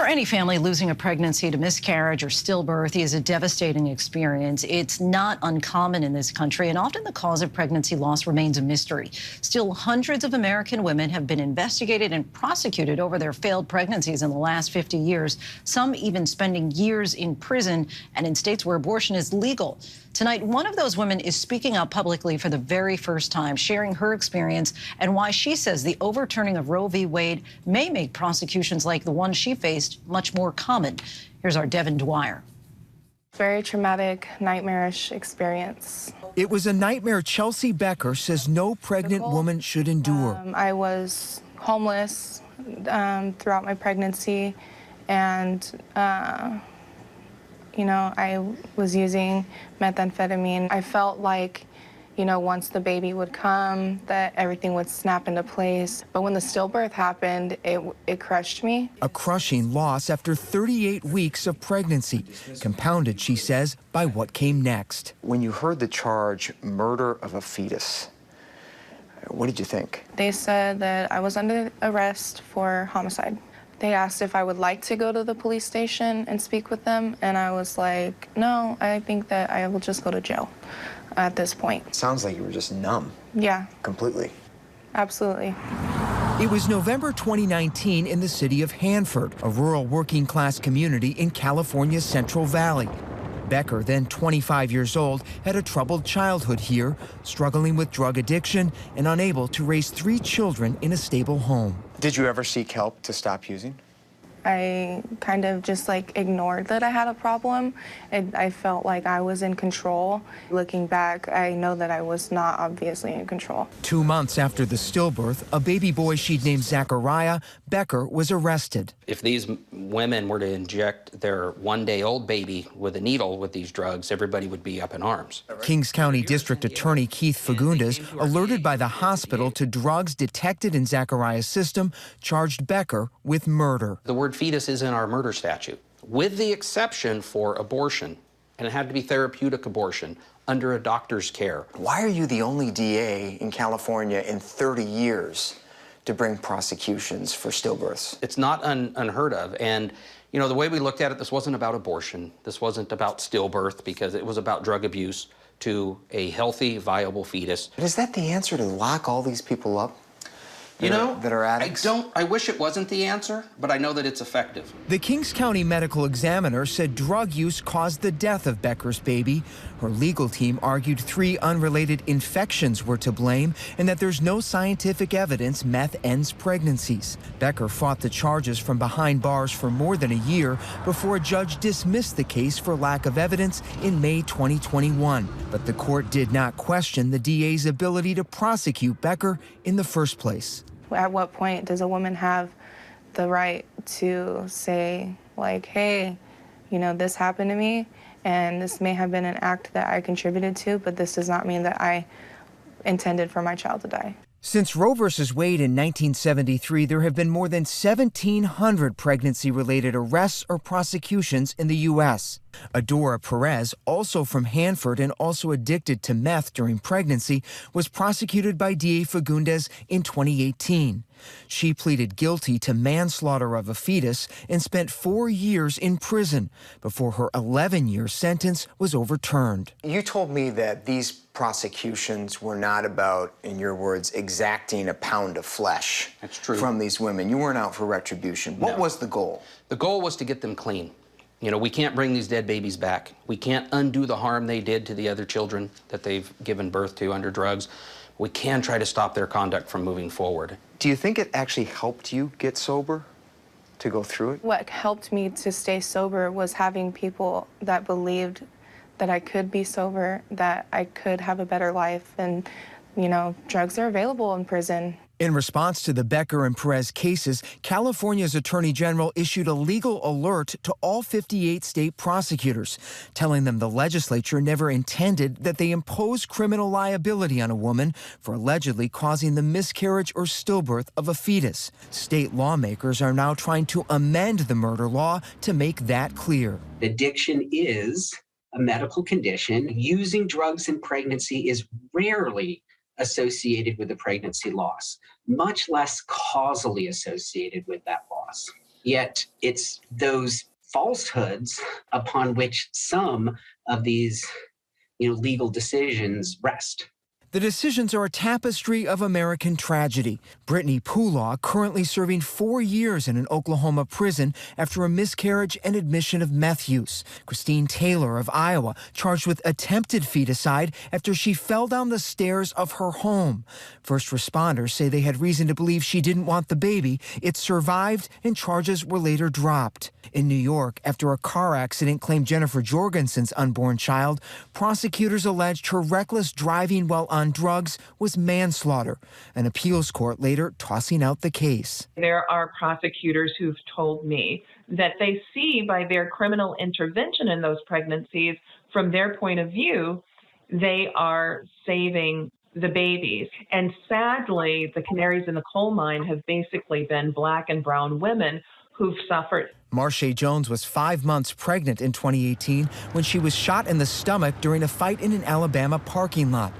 For any family, losing a pregnancy to miscarriage or stillbirth is a devastating experience. It's not uncommon in this country, and often the cause of pregnancy loss remains a mystery. Still, hundreds of American women have been investigated and prosecuted over their failed pregnancies in the last 50 years, some even spending years in prison and in states where abortion is legal. Tonight, one of those women is speaking out publicly for the very first time, sharing her experience and why she says the overturning of Roe v. Wade may make prosecutions like the one she faced much more common. Here's our Devin Dwyer. Very traumatic, nightmarish experience. It was a nightmare Chelsea Becker says no pregnant woman should endure. I was homeless throughout my pregnancy, and I was using methamphetamine. I felt like, once the baby would come, that everything would snap into place. But when the stillbirth happened, it crushed me. A crushing loss after 38 weeks of pregnancy, compounded, she says, by what came next. When you heard the charge, murder of a fetus, what did you think? They said that I was under arrest for homicide. They asked if I would like to go to the police station and speak with them, and I was like, no, I think that I will just go to jail at this point. It sounds like you were just numb. Yeah. Completely. Absolutely. It was November 2019 in the city of Hanford, a rural working-class community in California's Central Valley. Becker, then 25 years old, had a troubled childhood here, struggling with drug addiction and unable to raise 3 children in a stable home. Did you ever seek help to stop using? I kind of just ignored that I had a problem, and I felt like I was in control. Looking back, I know that I was not obviously in control. 2 months after the stillbirth, a baby boy she'd named Zachariah, Becker was arrested. If these women were to inject their one-day-old baby with a needle with these drugs, everybody would be up in arms. Kings County District Attorney Keith Fagundes, alerted by the hospital to drugs detected in Zachariah's system, charged Becker with murder. The word fetus is in our murder statute, with the exception for abortion, and it had to be therapeutic abortion under a doctor's care. Why are you the only DA in California in 30 years to bring prosecutions for stillbirths? It's not unheard of, and the way we looked at it, this wasn't about abortion, this wasn't about stillbirth, because it was about drug abuse to a healthy, viable fetus. But is that the answer, to lock all these people up? That are addicts? I wish it wasn't the answer, but I know that it's effective. The Kings County medical examiner said drug use caused the death of Becker's baby. Her legal team argued 3 unrelated infections were to blame and that there's no scientific evidence meth ends pregnancies. Becker fought the charges from behind bars for more than a year before a judge dismissed the case for lack of evidence in May 2021. But the court did not question the DA's ability to prosecute Becker in the first place. At what point does a woman have the right to say, hey, this happened to me, and this may have been an act that I contributed to, but this does not mean that I intended for my child to die? Since Roe v. Wade in 1973, there have been more than 1,700 pregnancy-related arrests or prosecutions in the U.S. Adora Perez, also from Hanford and also addicted to meth during pregnancy, was prosecuted by DA Fagundes in 2018. She pleaded guilty to manslaughter of a fetus and spent 4 years in prison before her 11-year sentence was overturned. You told me that these prosecutions were not about, in your words, exacting a pound of flesh. That's true. From these women. You weren't out for retribution. What was the goal? The goal was to get them clean. We can't bring these dead babies back. We can't undo the harm they did to the other children that they've given birth to under drugs. We can try to stop their conduct from moving forward. Do you think it actually helped you get sober, to go through it? What helped me to stay sober was having people that believed that I could be sober, that I could have a better life, and, drugs are available in prison. In response to the Becker and Perez cases, California's Attorney General issued a legal alert to all 58 state prosecutors, telling them the legislature never intended that they impose criminal liability on a woman for allegedly causing the miscarriage or stillbirth of a fetus. State lawmakers are now trying to amend the murder law to make that clear. Addiction is a medical condition. Using drugs in pregnancy is rarely associated with the pregnancy loss, much less causally associated with that loss. Yet it's those falsehoods upon which some of these legal decisions rest. The decisions are a tapestry of American tragedy. Brittany Poolaw currently serving 4 years in an Oklahoma prison after a miscarriage and admission of meth use. Christine Taylor of Iowa charged with attempted feticide after she fell down the stairs of her home. First responders say they had reason to believe she didn't want the baby. It survived and charges were later dropped. In New York, after a car accident claimed Jennifer Jorgensen's unborn child, prosecutors alleged her reckless driving while on drugs was manslaughter. An appeals court later tossing out the case. There are prosecutors who've told me that they see by their criminal intervention in those pregnancies, from their point of view, they are saving the babies. And sadly, the canaries in the coal mine have basically been Black and brown women who've suffered. Marsha Jones was 5 months pregnant in 2018 when she was shot in the stomach during a fight in an Alabama parking lot.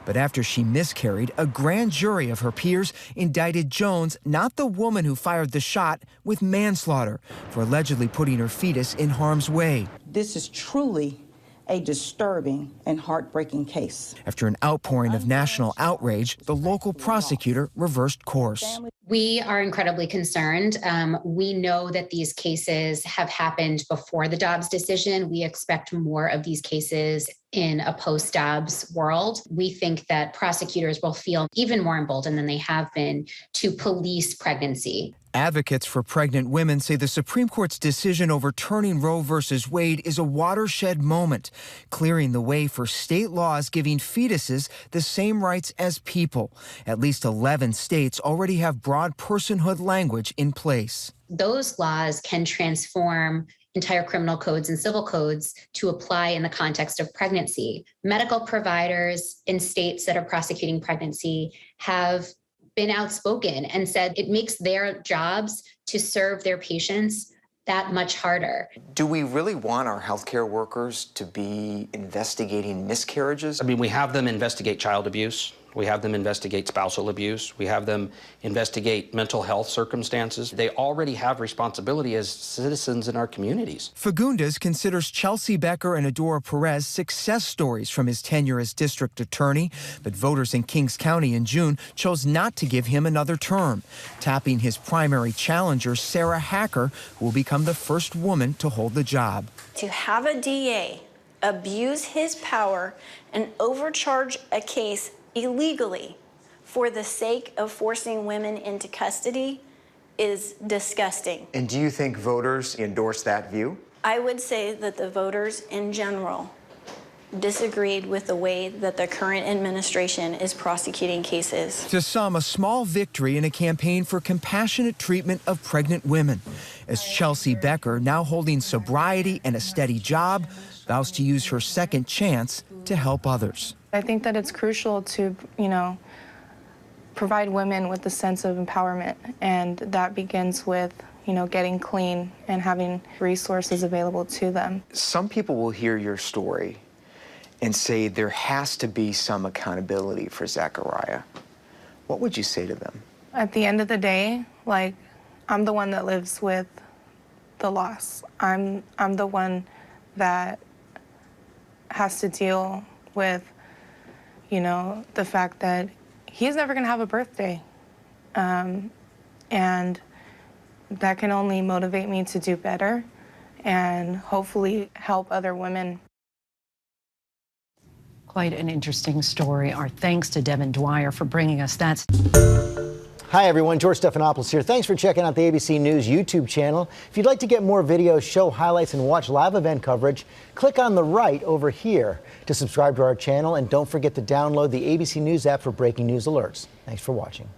But after she miscarried, a grand jury of her peers indicted Jones, not the woman who fired the shot, with manslaughter for allegedly putting her fetus in harm's way. This is truly a disturbing and heartbreaking case. After an outpouring of national outrage, the local prosecutor reversed course. We are incredibly concerned. We know that these cases have happened before the Dobbs decision. We expect more of these cases in a post-Dobbs world. We think that prosecutors will feel even more emboldened than they have been to police pregnancy. Advocates for pregnant women say the Supreme Court's decision overturning Roe v. Wade is a watershed moment, clearing the way for state laws giving fetuses the same rights as people. At least 11 states already have broad personhood language in place. Those laws can transform entire criminal codes and civil codes to apply in the context of pregnancy. Medical providers in states that are prosecuting pregnancy have been outspoken and said it makes their jobs to serve their patients that much harder. Do we really want our healthcare workers to be investigating miscarriages? I mean, we have them investigate child abuse. We have them investigate spousal abuse. We have them investigate mental health circumstances. They already have responsibility as citizens in our communities. Fagundes considers Chelsea Becker and Adora Perez success stories from his tenure as district attorney, but voters in Kings County in June chose not to give him another term, tapping his primary challenger, Sarah Hacker, who will become the first woman to hold the job. To have a DA abuse his power and overcharge a case illegally for the sake of forcing women into custody is disgusting. And do you think voters endorse that view? I would say that the voters in general disagreed with the way that the current administration is prosecuting cases. To some, a small victory in a campaign for compassionate treatment of pregnant women, as Chelsea Becker, now holding sobriety and a steady job, vows to use her second chance to help others. I think that it's crucial to, provide women with a sense of empowerment, and that begins with, getting clean and having resources available to them. Some people will hear your story and say there has to be some accountability for Zachariah. What would you say to them? At the end of the day, I'm the one that lives with the loss. I'm the one that has to deal with the fact that he's never going to have a birthday. And that can only motivate me to do better and hopefully help other women. Quite an interesting story. Our thanks to Devin Dwyer for bringing us that. Hi, everyone. George Stephanopoulos here. Thanks for checking out the ABC News YouTube channel. If you'd like to get more videos, show highlights, and watch live event coverage, click on the right over here to subscribe to our channel. And don't forget to download the ABC News app for breaking news alerts. Thanks for watching.